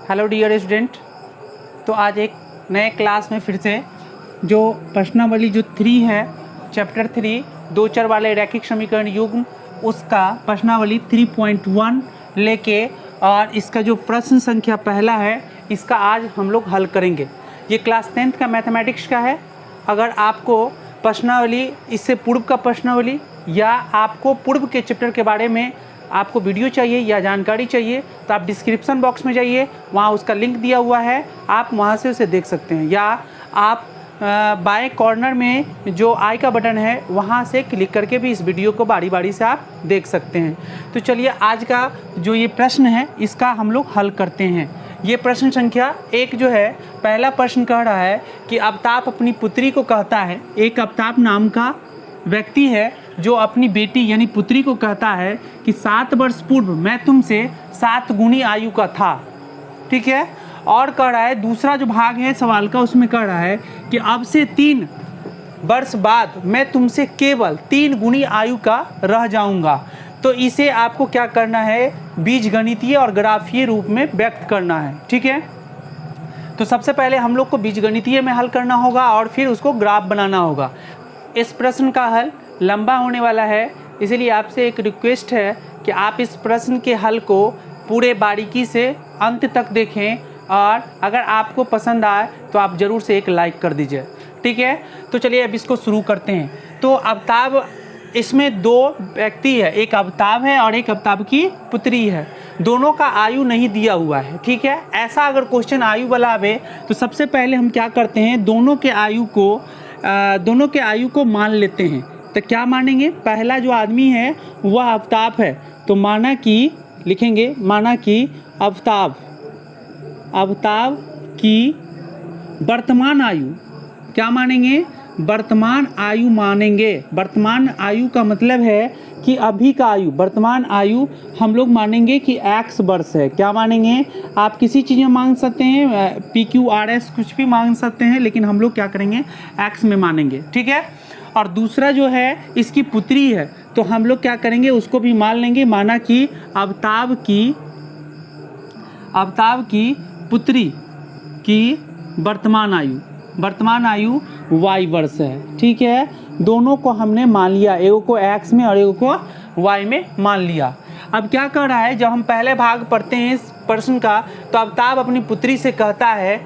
Hello dear student. तो आज एक नए क्लास में फिर से जो प्रश्नावली जो 3 है, चैप्टर 3 दो चर वाले रैखिक समीकरण युग्म, उसका प्रश्नावली 3.1 लेके और इसका जो प्रश्न संख्या पहला है इसका आज हम लोग हल करेंगे। ये क्लास 10th का मैथमेटिक्स का है। अगर आपको प्रश्नावली इससे पूर्व का प्रश्नावली या आपको पूर्व के चैप्टर के बारे में आपको वीडियो चाहिए या जानकारी चाहिए तो आप डिस्क्रिप्शन बॉक्स में जाइए, वहाँ उसका लिंक दिया हुआ है, आप वहाँ से उसे देख सकते हैं। या आप बाएं कॉर्नर में जो आई का बटन है वहाँ से क्लिक करके भी इस वीडियो को बारी बारी से आप देख सकते हैं। तो चलिए आज का जो ये प्रश्न है इसका हम लोग हल करते हैं। ये प्रश्न संख्या 1 जो है, पहला प्रश्न कह रहा है कि अवताप अपनी पुत्री को कहता है, एक अवताप नाम का व्यक्ति है जो अपनी बेटी यानी पुत्री को कहता है कि 7 वर्ष पूर्व मैं तुमसे 7 गुनी आयु का था। ठीक है। और कह रहा है दूसरा जो भाग है सवाल का, उसमें कह रहा है कि अब से 3 वर्ष बाद मैं तुमसे केवल 3 गुनी आयु का रह जाऊंगा। तो इसे आपको क्या करना है, बीजगणितीय और ग्राफीय रूप में व्यक्त करना है। ठीक है। तो सबसे पहले हम लोग को बीजगणितीय में हल करना होगा और फिर उसको ग्राफ बनाना होगा। इस प्रश्न का हल लंबा होने वाला है, इसलिए आपसे एक रिक्वेस्ट है कि आप इस प्रश्न के हल को पूरे बारीकी से अंत तक देखें और अगर आपको पसंद आए तो आप ज़रूर से एक लाइक कर दीजिए। ठीक है। तो चलिए अब इसको शुरू करते हैं। तो अवताप, इसमें 2 व्यक्ति है, एक अवताप है और एक अवताप की पुत्री है। दोनों का आयु नहीं दिया हुआ है। ठीक है। ऐसा अगर क्वेश्चन आयु वाला आवे तो सबसे पहले हम क्या करते हैं, दोनों के आयु को मान लेते हैं। तो क्या मानेंगे, पहला जो आदमी है वह अवताप है, तो माना कि लिखेंगे, माना कि अवताप की वर्तमान आयु, क्या मानेंगे, वर्तमान आयु मानेंगे। वर्तमान आयु का मतलब है कि अभी का आयु, वर्तमान आयु हम लोग मानेंगे कि x वर्ष है। क्या मानेंगे, आप किसी चीज़ में मांग सकते हैं, PQRS कुछ भी मांग सकते हैं, लेकिन हम लोग क्या करेंगे, x में मानेंगे। ठीक है। और दूसरा जो है इसकी पुत्री है, तो हम लोग क्या करेंगे, उसको भी मान लेंगे, माना कि अवताप की पुत्री की वर्तमान आयु y वर्ष है। ठीक है। दोनों को हमने मान लिया, एगो को x में और एगो को y में मान लिया। अब क्या कर रहा है, जब हम पहले भाग पढ़ते हैं इस प्रश्न का, तो अवताप अपनी पुत्री से कहता है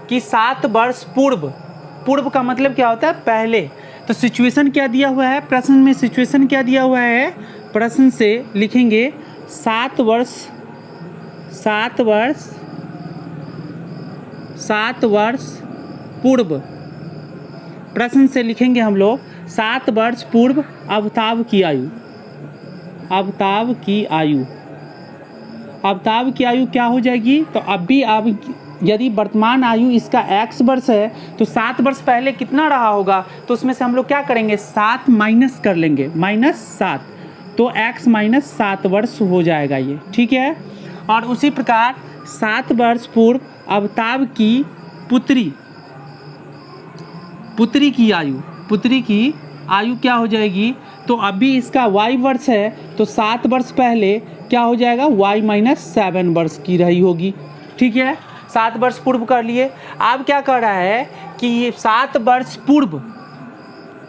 कि 7 वर्ष पूर्व का मतलब क्या होता है, पहले। तो सिचुएशन क्या दिया हुआ है, प्रश्न में सिचुएशन क्या दिया हुआ है, प्रश्न से लिखेंगे 7 वर्ष पूर्व, प्रश्न से लिखेंगे हम लोग 7 वर्ष पूर्व अवताप की आयु क्या हो जाएगी। तो अभी अब यदि वर्तमान आयु इसका x वर्ष है तो 7 वर्ष पहले कितना रहा होगा, तो उसमें से हम लोग क्या करेंगे, 7 माइनस कर लेंगे, -7, तो x - 7 वर्ष हो जाएगा ये। ठीक है। और उसी प्रकार 7 वर्ष पूर्व अवताप की पुत्री की आयु क्या हो जाएगी, तो अभी इसका y वर्ष है तो 7 वर्ष पहले क्या हो जाएगा, y - 7 वर्ष की रही होगी। ठीक है। 7 वर्ष पूर्व कर लिए। अब क्या कर रहा है कि ये 7 वर्ष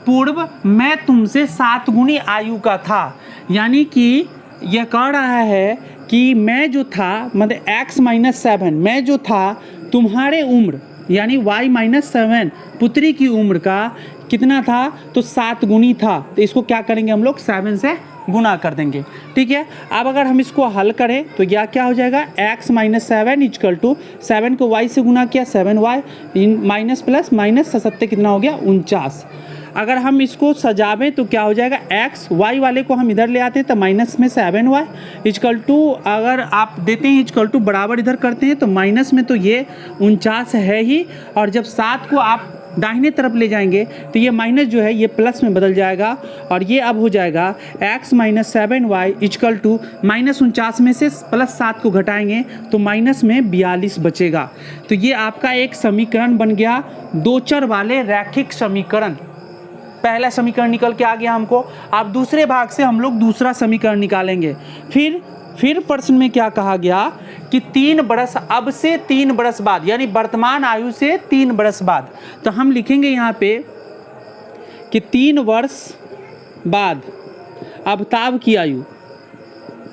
पूर्व मैं तुमसे 7 गुनी आयु का था, यानी कि यह कह रहा है कि मैं जो था, मतलब x - 7, मैं जो था तुम्हारे उम्र यानी y - 7 पुत्री की उम्र का कितना था, तो 7 गुनी था। तो इसको क्या करेंगे, हम लोग 7 से गुना कर देंगे। ठीक है। अब अगर हम इसको हल करें तो यह क्या हो जाएगा, x - 7 = 7 को y से गुना किया, 7y माइनस प्लस माइनस 7 कितना हो गया, 49। अगर हम इसको सजावें तो क्या हो जाएगा, x y वाले को हम इधर ले आते हैं तो माइनस में 7y = अगर आप देते हैं = बराबर इधर करते हैं तो माइनस में तो ये 49 है ही, और जब 7 को आप दाहिने तरफ ले जाएंगे तो ये माइनस जो है ये प्लस में बदल जाएगा, और ये अब हो जाएगा x - 7y = -49 में से +7 को घटाएंगे तो माइनस में 42 बचेगा। तो ये आपका एक समीकरण बन गया, 2 चर वाले रैखिक समीकरण। पहला समीकरण निकल के आ गया हमको। अब दूसरे भाग से हम लोग दूसरा समीकरण निकालेंगे। फिर प्रश्न में क्या कहा गया कि 3 बरस, अब से 3 बरस बाद, यानी वर्तमान आयु से 3 बरस बाद। तो हम लिखेंगे यहाँ पे कि 3 वर्ष बाद अबताब की आयु,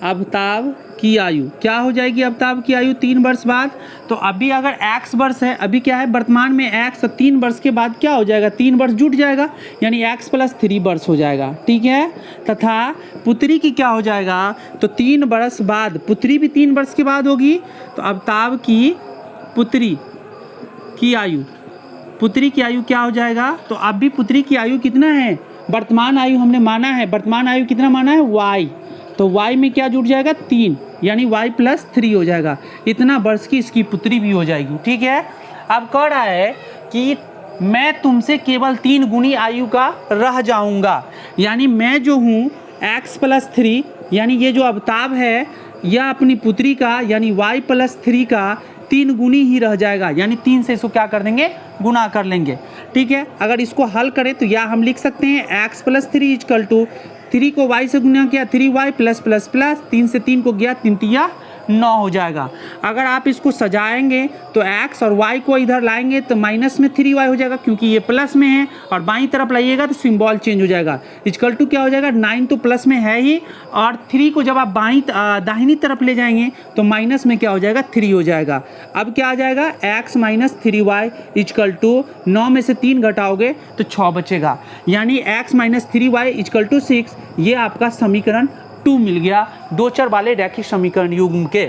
अबताब की आयु क्या हो जाएगी? अबताब की आयु 3 वर्ष बाद। तो अभी अगर x वर्ष है, अभी क्या है वर्तमान में x, तो 3 वर्ष के बाद क्या हो जाएगा? 3 वर्ष जुट जाएगा, यानी x + 3 वर्ष हो जाएगा, ठीक है। तथा पुत्री की क्या हो जाएगा? तो 3 वर्ष बाद, पुत्री भी 3 वर्ष के बाद होगी। तो अबताब की पुत्री की आयु, पुत्री की आयु क्या हो जाएगा? तो अभी पुत्री की आयु कितना है? वर्तमान आयु हमने माना है, वर्तमान आयु कितना माना है? y। तो y में क्या जुड़ जाएगा? 3, यानी y + 3 हो जाएगा। इतना वर्ष की इसकी पुत्री भी हो जाएगी, ठीक है। अब कह रहा है कि मैं तुमसे केवल 3 गुनी आयु का रह जाऊंगा, यानी मैं जो हूँ x + 3, यानी ये जो अबताब है यह अपनी पुत्री का यानी y + 3 का 3 गुनी ही रह जाएगा, यानी 3 से इसको क्या कर देंगे? गुना कर लेंगे, ठीक है। अगर इसको हल करें तो या हम लिख सकते हैं x + 3 = 3 को y से गुना किया 3y +++, 3 से 3 को गया 3 तिया 9 हो जाएगा। अगर आप इसको सजाएंगे तो x और y को इधर लाएंगे तो माइनस में 3y हो जाएगा, क्योंकि ये प्लस में है, और बाईं तरफ लाइएगा तो सिंबल चेंज हो जाएगा। इक्वल टू क्या हो जाएगा? 9 तो प्लस में है ही, और 3 को जब आप दाहिनी तरफ ले जाएंगे तो माइनस में क्या हो जाएगा? 3 हो जाएगा। अब क्या आ जाएगा? x - 3y = 9 में से 3 घटाओगे तो 6 बचेगा, यानी x - 3y = 6। ये आपका समीकरण 2 मिल गया, 2 चर वाले रैखिक समीकरण युग्म के।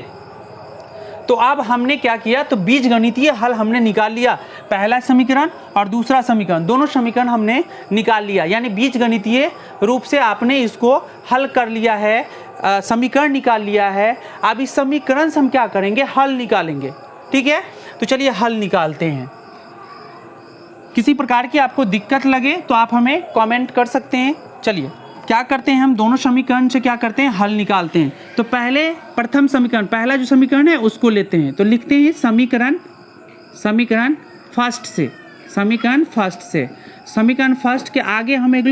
तो अब हमने क्या किया? तो बीजगणितीय हल हमने निकाल लिया, पहला समीकरण और दूसरा समीकरण, दोनों समीकरण हमने निकाल लिया, यानी बीजगणितीय रूप से आपने इसको हल कर लिया है, समीकरण निकाल लिया है। अब इस समीकरण से हम क्या करेंगे? हल निकालेंगे, ठीक है। तो चलिए हल निकालते हैं। किसी प्रकार की आपको दिक्कत लगे तो आप हमें कमेंट कर सकते हैं। चलिए क्या करते हैं, हम दोनों समीकरण से क्या करते हैं? हल निकालते हैं। तो पहले प्रथम समीकरण, पहला जो समीकरण है उसको लेते हैं। तो लिखते हैं समीकरण फर्स्ट से, समीकरण फर्स्ट के आगे हम एक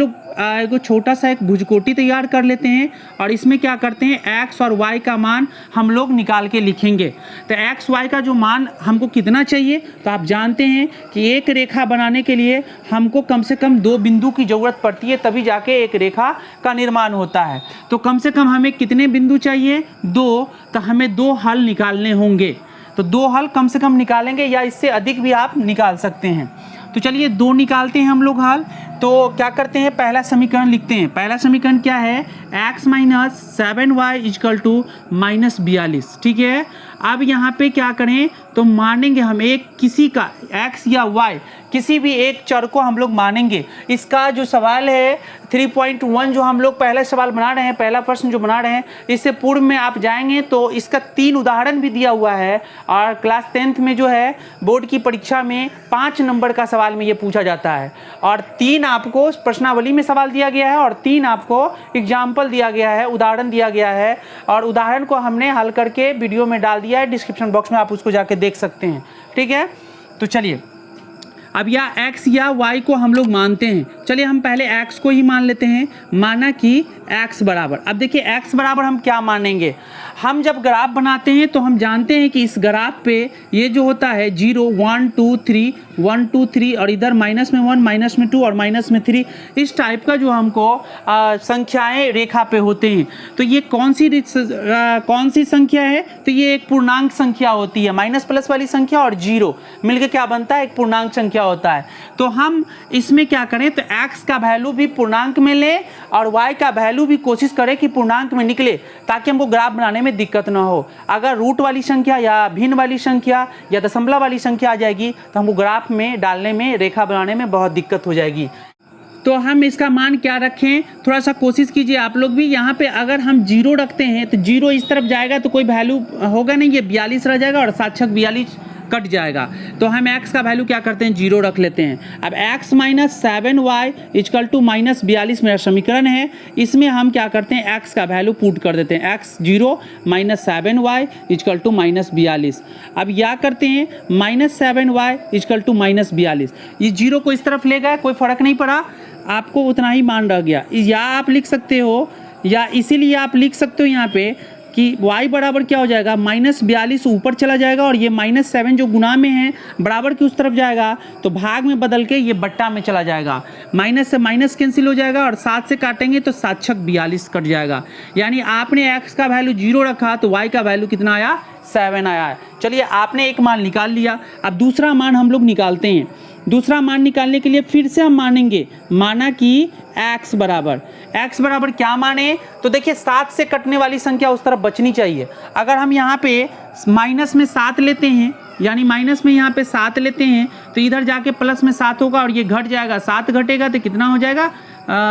छोटा सा एक भुजकोटी तैयार कर लेते हैं, और इसमें क्या करते हैं? x और y का मान हम लोग निकाल के लिखेंगे। तो x y का जो मान हमको कितना चाहिए? तो आप जानते हैं कि एक रेखा बनाने के लिए हमको कम से कम 2 बिंदु की ज़रूरत पड़ती है, तभी जाके एक रेखा का निर्माण होता है। तो कम से कम हमें कितने बिंदु चाहिए? 2। तो हमें 2 हल निकालने होंगे, तो 2 हल कम से कम निकालेंगे, या इससे अधिक भी आप निकाल सकते हैं। तो चलिए 2 निकालते हैं हम लोग हल। तो क्या करते हैं? पहला समीकरण लिखते हैं। पहला समीकरण क्या है? x - 7y = -42, ठीक है। अब यहाँ पे क्या करें? तो मानेंगे हम एक किसी का x या y, किसी भी एक चर को हम लोग मानेंगे। इसका जो सवाल है 3.1 जो हम लोग पहला सवाल बना रहे हैं, पहला प्रश्न जो बना रहे हैं, इससे पूर्व में आप जाएंगे तो इसका 3 उदाहरण भी दिया हुआ है, और क्लास 10th में जो है बोर्ड की परीक्षा में 5 नंबर का सवाल में ये पूछा जाता है, और 3 आपको प्रश्नावली में सवाल दिया गया है, और 3 आपको एग्जाम्पल दिया गया है, उदाहरण दिया गया है, और उदाहरण को हमने हल करके वीडियो में डाल दिया है, डिस्क्रिप्शन बॉक्स में आप उसको जाके देख सकते हैं, ठीक है। तो चलिए अब या x या y को हम लोग मानते हैं। चलिए हम पहले x को ही मान लेते हैं। माना कि x बराबर, अब देखिए x बराबर हम क्या मानेंगे? हम जब ग्राफ बनाते हैं तो हम जानते हैं कि इस ग्राफ पे ये जो होता है 0 1 2 3 1 2 3, और इधर -1 -2 और -3, इस टाइप का जो हमको संख्याएं रेखा पे होते हैं। तो ये कौन सी संख्या है? तो ये एक पूर्णांक संख्या होती है, माइनस प्लस वाली संख्या और 0 मिलकर क्या बनता है? एक पूर्णांक संख्या होता है। तो हम इसमें क्या करें? तो x का वैल्यू भी पूर्णांक में लें और y का वैल्यू भी कोशिश करें कि पूर्णांक में निकले, ताकि हमको ग्राफ बनाने में दिक्कत ना हो। अगर रूट वाली संख्या या भिन्न वाली संख्या या दशमलव वाली संख्या आ जाएगी तो हमको ग्राफ में डालने में, रेखा बनाने में बहुत दिक्कत हो जाएगी। तो हम इसका मान क्या रखें? थोड़ा सा कोशिश कीजिए आप लोग भी। यहाँ पे अगर हम 0 रखते हैं तो 0 इस तरफ जाएगा तो कोई वैल्यू होगा नहीं, ये 42 रह जाएगा और साक्षक 42 कट जाएगा। तो हम x का वैल्यू क्या करते हैं? 0 रख लेते हैं। अब x - 7y = -42 मेरा समीकरण है। इसमें हम क्या करते हैं? x का वैल्यू पुट कर देते हैं, x 0 - 7y = -42। अब या करते हैं -7y = -42, ये 0 को इस तरफ ले गए, कोई फर्क नहीं पड़ा, आपको उतना ही मान रह गया। या आप लिख सकते हो, या इसीलिए आप लिख सकते हो यहाँ पे कि कि y बराबर क्या हो जाएगा, -42 ऊपर चला जाएगा और ये -7 जो गुना में है बराबर की उस तरफ जाएगा तो भाग में बदल के ये बट्टा में चला जाएगा। माइनस से माइनस कैंसिल हो जाएगा और 7 से काटेंगे तो 7 छक 42 कट जाएगा। यानी आपने x का वैल्यू 0 रखा तो y का वैल्यू कितना आया, 7 आया है। चलिए आपने एक मान निकाल लिया, अब दूसरा मान हम लोग निकालते हैं। दूसरा मान निकालने के लिए फिर से हम मानेंगे, माना कि x बराबर क्या माने, तो देखिए 7 से कटने वाली संख्या उस तरफ बचनी चाहिए। अगर हम यहाँ पे माइनस में 7 लेते हैं, यानी माइनस में यहाँ पे 7 लेते हैं तो इधर जाके प्लस में 7 होगा और ये घट जाएगा, 7 घटेगा तो कितना हो जाएगा,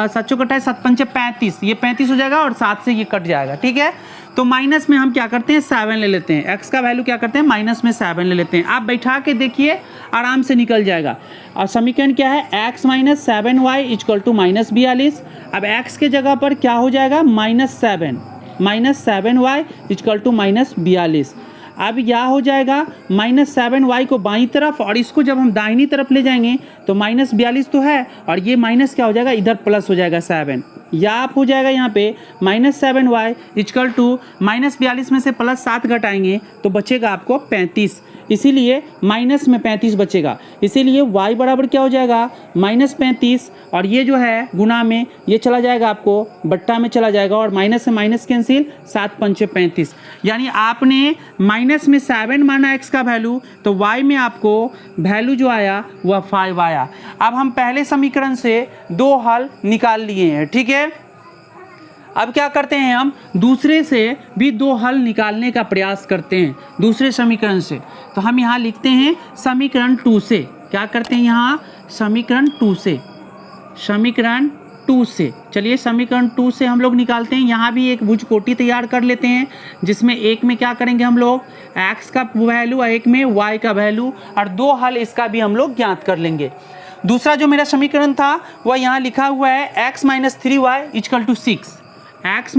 7 कटा है 7 पंचे 35, ये 35 हो जाएगा और 7 से ये कट जाएगा। ठीक है, तो माइनस में हम क्या करते हैं, 7 ले लेते हैं। x का वैल्यू क्या करते हैं, माइनस में 7 ले लेते हैं। आप बैठा के देखिए आराम से निकल जाएगा। और समीकरण क्या है, x - 7y = -42। अब x के जगह पर क्या हो जाएगा, -7y = -42। अब यह हो जाएगा -7y को बाईं तरफ और इसको जब हम दाहिनी तरफ ले जाएंगे तो -42 तो है और ये माइनस क्या हो जाएगा, इधर प्लस हो जाएगा 7। या आप हो जाएगा यहाँ पे -7y = -42 में से +7 घटाएंगे तो बचेगा आपको 35, इसीलिए माइनस में 35 बचेगा। इसीलिए y बराबर क्या हो जाएगा, -35 और ये जो है गुना में ये चला जाएगा आपको बट्टा में चला जाएगा और माइनस से माइनस कैंसिल, 7 पंचे 35। यानी आपने माइनस में 7 माना x का वैल्यू तो y में आपको वैल्यू जो आया वह 5 आया। अब हम पहले समीकरण से 2 हल निकाल लिए हैं। ठीक है, अब क्या करते हैं, हम दूसरे से भी 2 हल निकालने का प्रयास करते हैं दूसरे समीकरण से। तो हम यहाँ लिखते हैं समीकरण 2 से, क्या करते हैं यहाँ, समीकरण 2 से। चलिए समीकरण 2 से हम लोग निकालते हैं। यहाँ भी एक भुजकोटी तैयार कर लेते हैं जिसमें एक में क्या करेंगे हम लोग, x का वैल्यू और एक में y का वैल्यू और 2 हल इसका भी हम लोग ज्ञात कर लेंगे। दूसरा जो मेरा समीकरण था वह यहाँ लिखा हुआ है x - 3y = 6, x -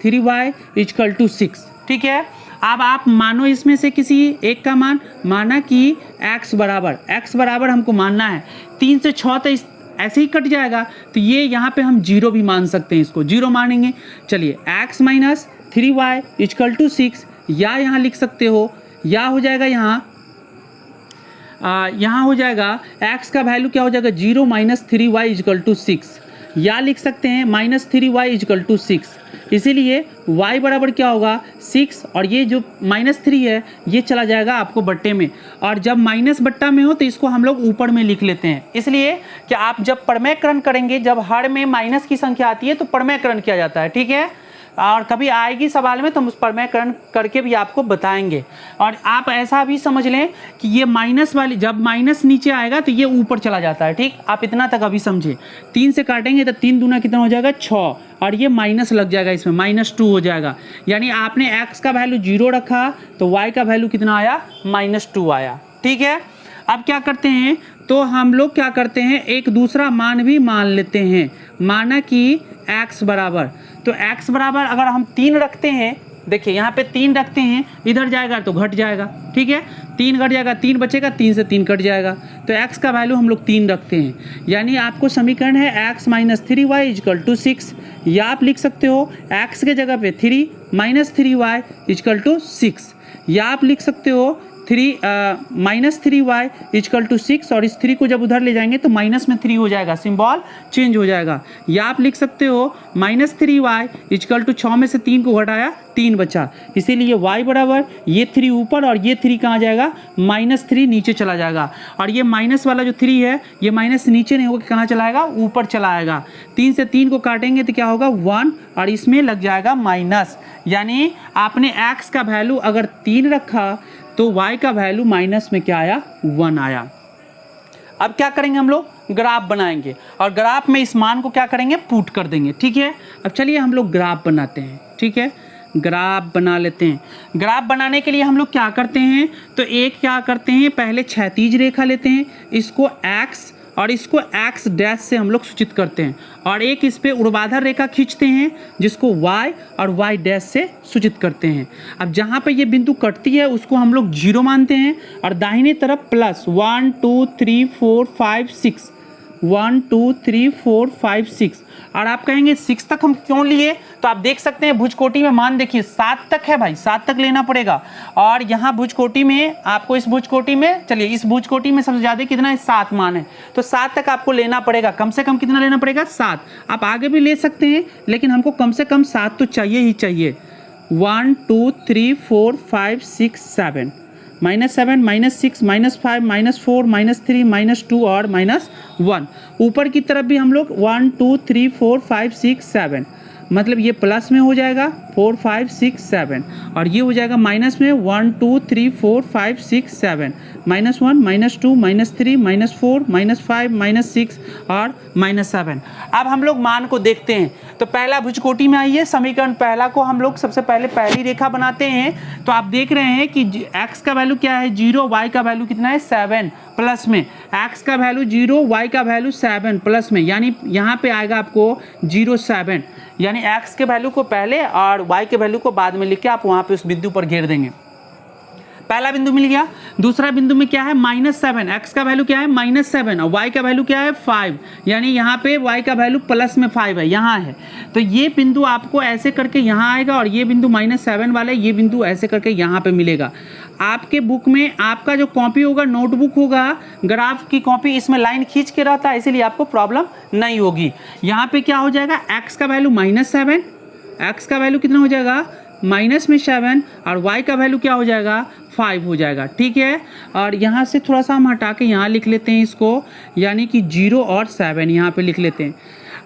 3y = 6। ठीक है, अब आप मानो इसमें से किसी एक का मान, माना कि x बराबर हमको मानना है 3 से 6 तो ऐसे ही कट जाएगा तो ये यहाँ पे हम 0 भी मान सकते हैं, इसको 0 मानेंगे। चलिए x - 3y = 6 या यहाँ लिख सकते हो, या हो जाएगा यहाँ हो जाएगा x का वैल्यू क्या हो जाएगा, 0 - 3y = 6, या लिख सकते हैं -3y = 6। इसीलिए y बराबर क्या होगा, 6 और ये जो -3 है ये चला जाएगा आपको बट्टे में, और जब माइनस बट्टा में हो तो इसको हम लोग ऊपर में लिख लेते हैं। इसलिए कि आप जब परमेयकरण करेंगे, जब हर में माइनस की संख्या आती है तो परमेयकरण किया जाता है। ठीक है, और कभी आएगी सवाल में तो हम उस परमेयकरण करके भी आपको बताएंगे। और आप ऐसा भी समझ लें कि ये माइनस वाली, जब माइनस नीचे आएगा तो ये ऊपर चला जाता है। ठीक, आप इतना तक अभी समझे। 3 से काटेंगे तो 3 दूना कितना हो जाएगा, 6 और ये माइनस लग जाएगा, इसमें -2 हो जाएगा। यानी आपने x का वैल्यू 0 रखा तो y का वैल्यू कितना आया, -2 आया। ठीक है, अब क्या करते हैं, तो हम लोग क्या करते हैं, एक दूसरा मान भी मान लेते हैं। माना कि x बराबर, तो x बराबर अगर हम 3 रखते हैं, देखिए यहाँ पे 3 रखते हैं, इधर जाएगा तो घट जाएगा। ठीक है, 3 घट जाएगा, 3 बचेगा, 3 से 3 कट जाएगा, तो x का वैल्यू हम लोग 3 रखते हैं। यानी आपको समीकरण है x - 3y = 6, या आप लिख सकते हो x के जगह पे 3 - 3y = 6, या आप लिख सकते हो -3y = 6 और इस 3 को जब उधर ले जाएंगे तो माइनस में 3 हो जाएगा, सिंबल चेंज हो जाएगा। या आप लिख सकते हो -3y = 6 में से 3 को घटाया, 3 बचा, इसीलिए y बराबर ये 3 ऊपर और ये 3 कहाँ जाएगा, -3 नीचे चला जाएगा। और ये माइनस वाला जो 3 है ये माइनस नीचे नहीं होगा, कहाँ चला आएगा, ऊपर चला आएगा। 3 से 3 को काटेंगे तो क्या होगा, 1 और इसमें लग जाएगा माइनस। यानी आपने x का वैल्यू अगर 3 रखा तो y का वैल्यू माइनस में क्या आया, 1 आया। अब क्या करेंगे, हम लोग ग्राफ बनाएंगे और ग्राफ में इस मान को क्या करेंगे, पुट कर देंगे। ठीक है, अब चलिए हम लोग ग्राफ बनाते हैं। ठीक है, ग्राफ बना लेते हैं। ग्राफ बनाने के लिए हम लोग क्या करते हैं, तो एक क्या करते हैं, पहले क्षैतिज रेखा लेते हैं, इसको x और इसको x डैश से हम लोग सूचित करते हैं, और एक इस पे ऊर्ध्वाधर रेखा खींचते हैं जिसको y और y डैश से सूचित करते हैं। अब जहाँ पे ये बिंदु कटती है उसको हम लोग 0 मानते हैं और दाहिने तरफ +1 2 3 4 5 6 1 2 3 4 5 6। और आप कहेंगे 6 तक हम क्यों लिए, तो आप देख सकते हैं भुजकोटी में मान देखिए 7 तक है भाई, 7 तक लेना पड़ेगा। और यहाँ भुजकोटी में आपको, इस भुजकोटी में, चलिए इस भुजकोटी में सबसे ज़्यादा कितना है, 7 मान है, तो 7 तक आपको लेना पड़ेगा। कम से कम कितना लेना पड़ेगा, 7। आप आगे भी ले सकते हैं, लेकिन हमको कम से कम 7 तो चाहिए ही चाहिए। 1 2 3 4 5 6 7, -7 -6 -5 -4 -3 -2 और -1। ऊपर की तरफ भी हम लोग 1 2 3 4 5 6 7, मतलब ये प्लस में हो जाएगा 4 5 6 7, और ये हो जाएगा माइनस में 1 2 3 4 5 6 7, -1 -2 -3 -4 -5 -6 और -7। अब हम लोग मान को देखते हैं, तो पहला भुजकोटी में आइए, समीकरण पहला को हम लोग सबसे पहले पहली रेखा बनाते हैं। तो आप देख रहे हैं कि x का वैल्यू क्या है 0, y का वैल्यू कितना है 7 प्लस में, x का वैल्यू 0, y का वैल्यू 7 प्लस में, यानी यहाँ पे आएगा आपको 0 7, यानी x के वैल्यू को पहले और y के वैल्यू को बाद में लिख के आप वहाँ पे उस बिंदु पर घेर देंगे। पहला बिंदु मिल गया। दूसरा बिंदु में क्या है -7, x का वैल्यू क्या है -7 और y का वैल्यू क्या है 5, यानी यहाँ पे y का वैल्यू प्लस में 5 है, यहाँ है। तो ये बिंदु आपको ऐसे करके यहाँ आएगा, और ये बिंदु -7 वाला, ये बिंदु ऐसे करके यहाँ पे मिलेगा। आपके बुक में आपका जो कॉपी होगा, नोटबुक होगा, ग्राफ की कॉपी, इसमें लाइन खींच के रहता है, इसीलिए आपको प्रॉब्लम नहीं होगी। यहाँ पे क्या हो जाएगा, x का वैल्यू -7, x का वैल्यू कितना हो जाएगा -7, और y का वैल्यू क्या हो जाएगा 5 हो जाएगा, ठीक है। और यहाँ से थोड़ा सा हम हटा के यहाँ लिख लेते हैं इसको, यानी कि 0 और 7 यहाँ पे लिख लेते हैं।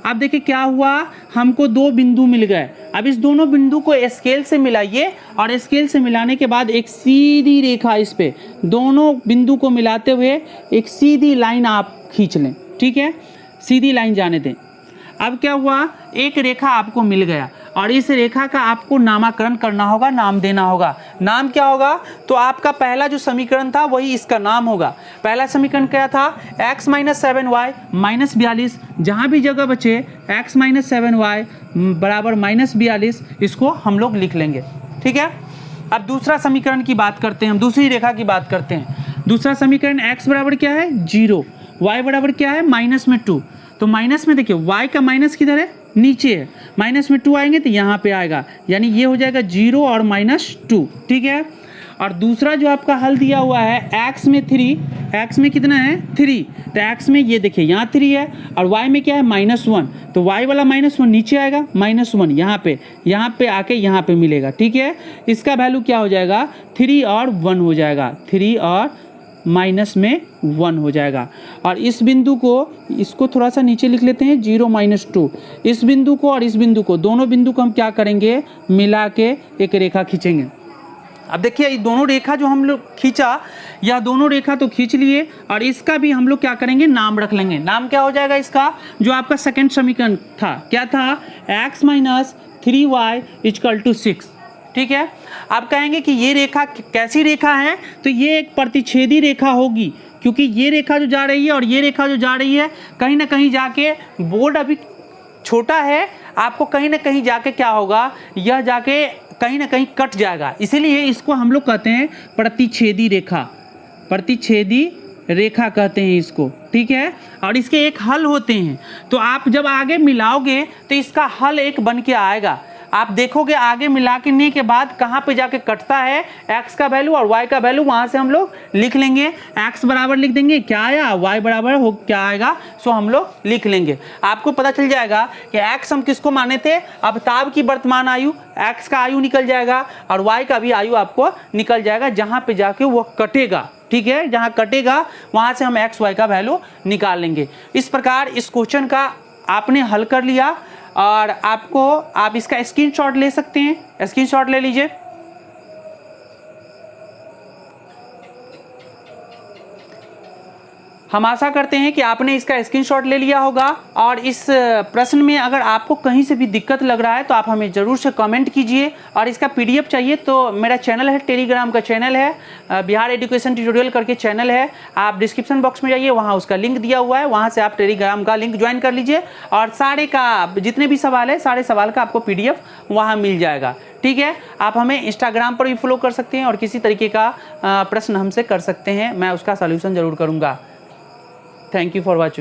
अब देखिए क्या हुआ, हमको 2 बिंदु मिल गए। अब इस दोनों बिंदु को स्केल से मिलाइए, और स्केल से मिलाने के बाद एक सीधी रेखा, इस पे दोनों बिंदु को मिलाते हुए एक सीधी लाइन आप खींच लें, ठीक है, सीधी लाइन जाने दें। अब क्या हुआ, एक रेखा आपको मिल गया, और इस रेखा का आपको नामकरण करना होगा, नाम देना होगा। नाम क्या होगा, तो आपका पहला जो समीकरण था वही इसका नाम होगा। पहला समीकरण क्या था, x - 7y - 42, जहाँ भी जगह बचे x - 7y बराबर -42, इसको हम लोग लिख लेंगे, ठीक है। अब दूसरा समीकरण की बात करते हैं, हम दूसरी रेखा की बात करते हैं। दूसरा समीकरण x बराबर क्या है 0, y बराबर क्या है -2। तो माइनस में देखिए y का माइनस किधर है, नीचे है, माइनस में 2 आएंगे तो यहाँ पे आएगा, यानी ये हो जाएगा 0 और -2, ठीक है। और दूसरा जो आपका हल दिया हुआ है x में 3, x में कितना है 3, तो x में ये देखिए यहाँ 3 है, और y में क्या है -1, तो y वाला -1 नीचे आएगा, -1 यहाँ पे आके यहाँ पे मिलेगा, ठीक है। इसका वैल्यू क्या हो जाएगा 3 और 1 हो जाएगा, 3 और -1 हो जाएगा। और इस बिंदु को, इसको थोड़ा सा नीचे लिख लेते हैं 0 -2। इस बिंदु को और इस बिंदु को, दोनों बिंदु को हम क्या करेंगे, मिला के एक रेखा खींचेंगे। अब देखिए ये दोनों रेखा जो हम लोग खींचा, यह दोनों रेखा तो खींच लिए, और इसका भी हम लोग क्या करेंगे, नाम रख लेंगे। नाम क्या हो जाएगा इसका, जो आपका सेकंड समीकरण था, क्या था, x - 3y = 6, ठीक है। आप कहेंगे कि ये रेखा कैसी रेखा है, तो ये एक प्रतिच्छेदी रेखा होगी, क्योंकि ये रेखा जो जा रही है और ये रेखा जो जा रही है, कहीं ना कहीं जाके, बोर्ड अभी छोटा है, आपको कहीं ना कहीं जाके क्या होगा, यह जाके कहीं ना कहीं कट जाएगा, इसीलिए इसको हम लोग कहते हैं प्रतिच्छेदी रेखा, प्रतिच्छेदी रेखा कहते हैं इसको, ठीक है। और इसके एक हल होते हैं, तो आप जब आगे मिलाओगे तो इसका हल एक बन के आएगा। आप देखोगे आगे मिलाने के बाद कहाँ पे जाके कटता है, x का वैल्यू और y का वैल्यू, वहाँ से हम लोग लिख लेंगे। x बराबर लिख देंगे, क्या आया, y बराबर हो क्या आएगा, सो हम लोग लिख लेंगे। आपको पता चल जाएगा कि x हम किसको माने थे, अवताब की वर्तमान आयु, x का आयु निकल जाएगा और y का भी आयु आपको निकल जाएगा, जहाँ पे जाके वो कटेगा, ठीक है। जहाँ कटेगा वहाँ से हम x y का वैल्यू निकाल लेंगे। इस प्रकार इस क्वेश्चन का आपने हल कर लिया, और आप इसका स्क्रीनशॉट ले सकते हैं, स्क्रीनशॉट ले लीजिए। हम आशा करते हैं कि आपने इसका स्क्रीनशॉट ले लिया होगा, और इस प्रश्न में अगर आपको कहीं से भी दिक्कत लग रहा है तो आप हमें ज़रूर से कमेंट कीजिए। और इसका PDF चाहिए तो मेरा चैनल है, टेलीग्राम का चैनल है, बिहार एजुकेशन ट्यूटोरियल करके चैनल है, आप डिस्क्रिप्शन बॉक्स में जाइए, वहाँ उसका लिंक दिया हुआ है, वहाँ से आप टेलीग्राम का लिंक ज्वाइन कर लीजिए, और सारे का जितने भी सवाल है, सारे सवाल का आपको PDF वहाँ मिल जाएगा, ठीक है। आप हमें इंस्टाग्राम पर भी फॉलो कर सकते हैं, और किसी तरीके का प्रश्न हमसे कर सकते हैं, मैं उसका सॉल्यूशन ज़रूर करूँगा। Thank you for watching.